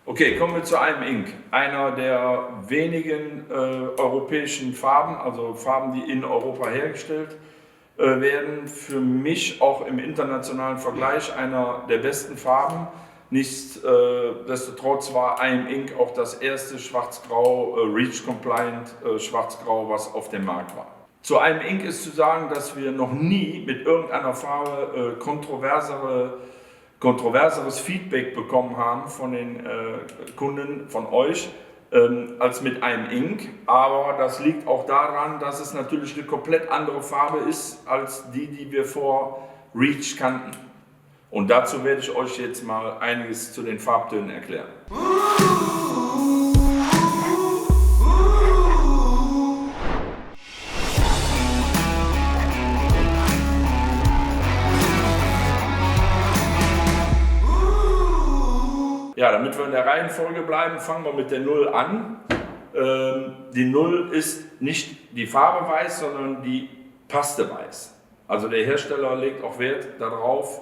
Okay, kommen wir zu einem Ink. Einer der wenigen europäischen Farben, also Farben, die in Europa hergestellt werden. Für mich auch im internationalen Vergleich einer der besten Farben. Nichtsdestotrotz war IM Ink auch das erste Schwarz-Grau, REACH-compliant Schwarz-Grau, was auf dem Markt war. Zu IM Ink ist zu sagen, dass wir noch nie mit irgendeiner Farbe kontroverseres Feedback bekommen haben von den Kunden, von euch, als mit IM Ink. Aber das liegt auch daran, dass es natürlich eine komplett andere Farbe ist als die wir vor REACH kannten. Und dazu werde ich euch jetzt mal einiges zu den Farbtönen erklären. Ja, damit wir in der Reihenfolge bleiben, fangen wir mit der 0 an. Die 0 ist nicht die Farbe weiß, sondern die Paste weiß. Also der Hersteller legt auch Wert darauf,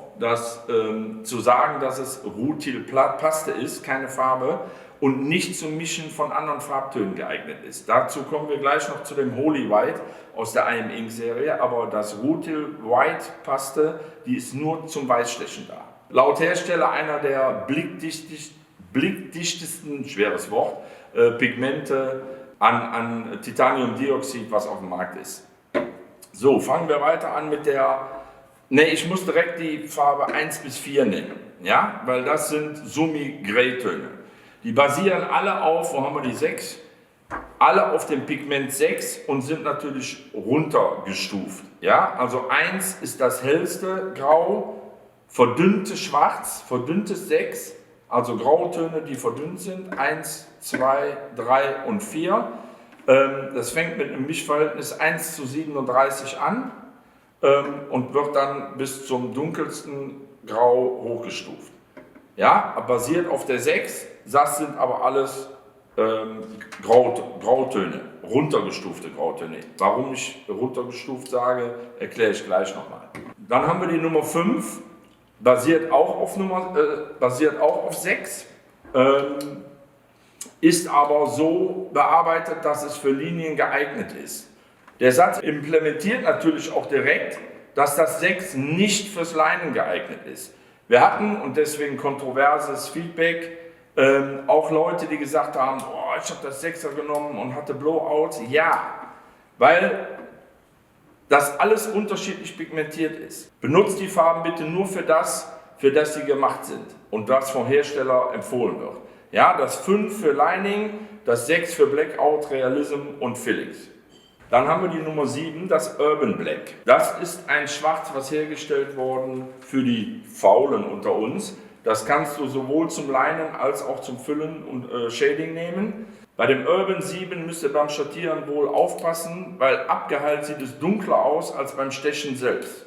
zu sagen, dass es Rutil-Paste ist, keine Farbe, und nicht zum Mischen von anderen Farbtönen geeignet ist. Dazu kommen wir gleich noch zu dem Holy White aus der IM Ink Serie, aber das Rutil White Paste, die ist nur zum Weißstechen da. Laut Hersteller einer der blickdichtesten, schweres Wort, Pigmente an Titaniumdioxid, was auf dem Markt ist. So, fangen wir weiter an mit ich muss direkt die Farbe 1 bis 4 nennen, ja, weil das sind Sumi-Grey-Töne. Die basieren alle auf, wo haben wir die 6? Alle auf dem Pigment 6 und sind natürlich runtergestuft. Ja? Also 1 ist das hellste Grau, verdünntes Schwarz, verdünntes 6, also Grautöne, die verdünnt sind, 1, 2, 3 und 4. Das fängt mit einem Mischverhältnis 1:37 an und wird dann bis zum dunkelsten Grau hochgestuft. Ja, basiert auf der 6, das sind aber alles Grautöne, runtergestufte Grautöne. Warum ich runtergestuft sage, erkläre ich gleich nochmal. Dann haben wir die Nummer 5, basiert auch auf 6. Ist aber so bearbeitet, dass es für Linien geeignet ist. Der Satz implementiert natürlich auch direkt, dass das 6 nicht fürs Linen geeignet ist. Wir hatten, und deswegen kontroverses Feedback, auch Leute, die gesagt haben, oh, ich habe das 6er genommen und hatte Blowouts. Ja, weil das alles unterschiedlich pigmentiert ist. Benutzt die Farben bitte nur für das sie gemacht sind und das vom Hersteller empfohlen wird. Ja, das 5 für Lining, das 6 für Blackout, Realism und Fillings. Dann haben wir die Nummer 7, das Urban Black. Das ist ein Schwarz, was hergestellt worden für die Faulen unter uns. Das kannst du sowohl zum Linen als auch zum Füllen und Shading nehmen. Bei dem Urban 7 müsst ihr beim Schattieren wohl aufpassen, weil abgeheilt sieht es dunkler aus als beim Stechen selbst.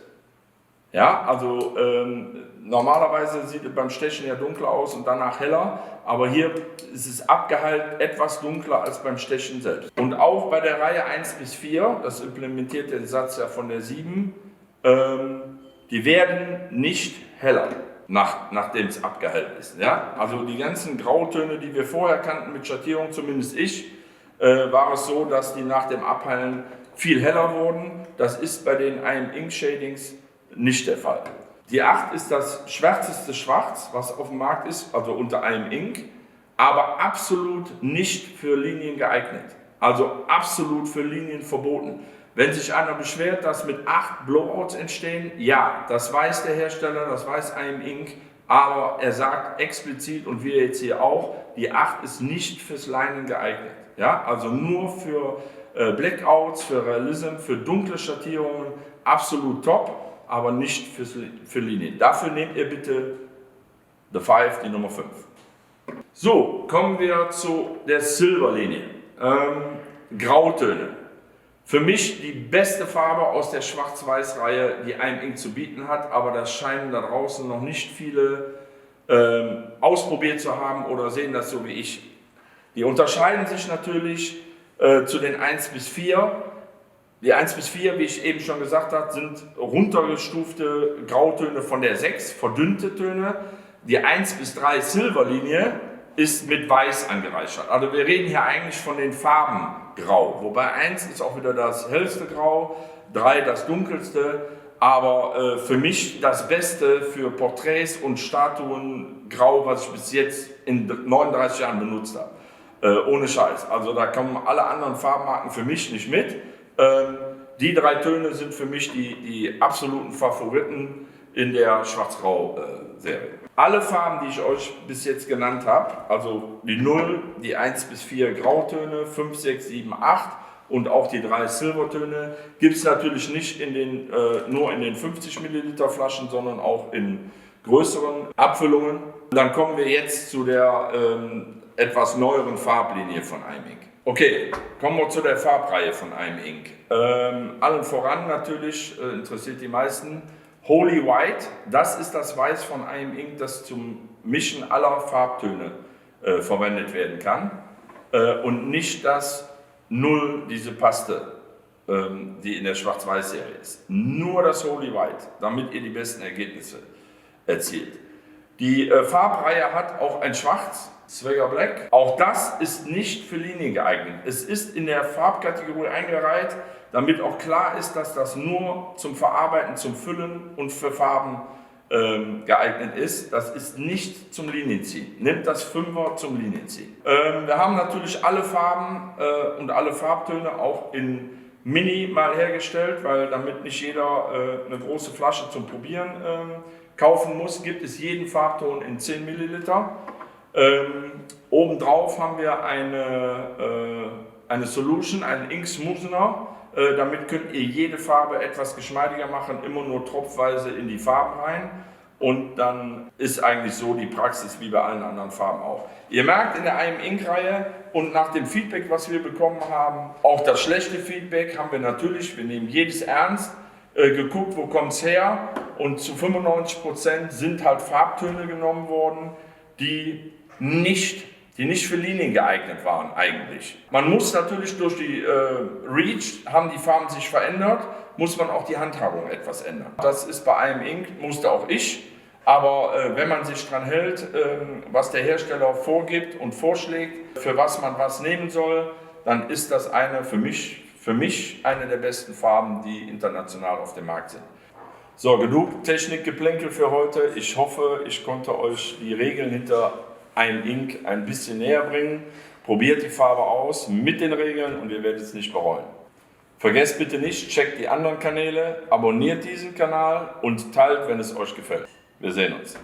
Ja, also normalerweise sieht es beim Stechen ja dunkler aus und danach heller, aber hier ist es abgeheilt etwas dunkler als beim Stechen selbst. Und auch bei der Reihe 1 bis 4, das implementiert den Satz ja von der 7, die werden nicht heller, nachdem es abgeheilt ist. Ja? Also die ganzen Grautöne, die wir vorher kannten mit Schattierung, zumindest ich, war es so, dass die nach dem Abheilen viel heller wurden. Das ist bei den IM Ink Shadings nicht der Fall. Die 8 ist das schwärzeste Schwarz, was auf dem Markt ist, also unter IM Ink, aber absolut nicht für Linien geeignet. Also absolut für Linien verboten. Wenn sich einer beschwert, dass mit 8 Blowouts entstehen, ja, das weiß der Hersteller, das weiß IM Ink, aber er sagt explizit, und wir jetzt hier auch, die 8 ist nicht fürs Linen geeignet. Ja, also nur für Blackouts, für Realism, für dunkle Schattierungen, absolut top, aber nicht für Linien. Dafür nehmt ihr bitte The 5, die Nummer 5. So, kommen wir zu der Silberlinie. Grautöne. Für mich die beste Farbe aus der Schwarz-Weiß-Reihe, die IM Ink zu bieten hat, aber das scheinen da draußen noch nicht viele ausprobiert zu haben oder sehen das so wie ich. Die unterscheiden sich natürlich zu den 1 bis 4. Die 1 bis 4, wie ich eben schon gesagt habe, sind runtergestufte Grautöne von der 6, verdünnte Töne. Die 1 bis 3 Silberlinie ist mit Weiß angereichert. Also wir reden hier eigentlich von den Farben Grau. Wobei 1 ist auch wieder das hellste Grau, 3 das dunkelste. Aber für mich das Beste für Porträts und Statuen Grau, was ich bis jetzt in 39 Jahren benutzt habe. Ohne Scheiß. Also da kommen alle anderen Farbmarken für mich nicht mit. Die 3 Töne sind für mich die absoluten Favoriten in der Schwarz-Grau-Serie. Alle Farben, die ich euch bis jetzt genannt habe, also die 0, die 1 bis 4 Grautöne, 5, 6, 7, 8 und auch die 3 Silbertöne, gibt es natürlich nicht nur in den 50 Milliliter Flaschen, sondern auch in größeren Abfüllungen. Dann kommen wir jetzt zu der etwas neueren Farblinie von iM Ink. Okay, kommen wir zu der Farbreihe von iM Ink. Allen voran natürlich, interessiert die meisten, Holy White, das ist das Weiß von iM Ink, das zum Mischen aller Farbtöne verwendet werden kann und nicht das 0, diese Paste, die in der Schwarz-Weiß-Serie ist. Nur das Holy White, damit ihr die besten Ergebnisse erzielt. Die Farbreihe hat auch ein Schwarz, Swagger Black. Auch das ist nicht für Linien geeignet. Es ist in der Farbkategorie eingereiht, damit auch klar ist, dass das nur zum Verarbeiten, zum Füllen und für Farben geeignet ist. Das ist nicht zum Linienziehen. Nimmt das 5er zum Linienziehen. Wir haben natürlich alle Farben und alle Farbtöne auch in Mini mal hergestellt, weil damit nicht jeder eine große Flasche zum Probieren kaufen muss, gibt es jeden Farbton in 10 Milliliter. Obendrauf haben wir eine Solution, einen Ink Smoother. Damit könnt ihr jede Farbe etwas geschmeidiger machen, immer nur tropfweise in die Farben rein. Und dann ist eigentlich so die Praxis wie bei allen anderen Farben auch. Ihr merkt in der iM Ink Reihe und nach dem Feedback, was wir bekommen haben, auch das schlechte Feedback haben wir natürlich, wir nehmen jedes ernst, geguckt, wo kommt es her. Und zu 95% sind halt Farbtöne genommen worden, die nicht für Linien geeignet waren eigentlich. Man muss natürlich durch die Reach, haben die Farben sich verändert, muss man auch die Handhabung etwas ändern. Das ist bei iM Ink, musste auch ich, aber wenn man sich dran hält, was der Hersteller vorgibt und vorschlägt, für was man was nehmen soll, dann ist das für mich eine der besten Farben, die international auf dem Markt sind. So, genug Technikgeplänkel für heute. Ich hoffe, ich konnte euch die Regeln hinter iM Ink ein bisschen näher bringen. Probiert die Farbe aus mit den Regeln und ihr werdet es nicht bereuen. Vergesst bitte nicht, checkt die anderen Kanäle, abonniert diesen Kanal und teilt, wenn es euch gefällt. Wir sehen uns.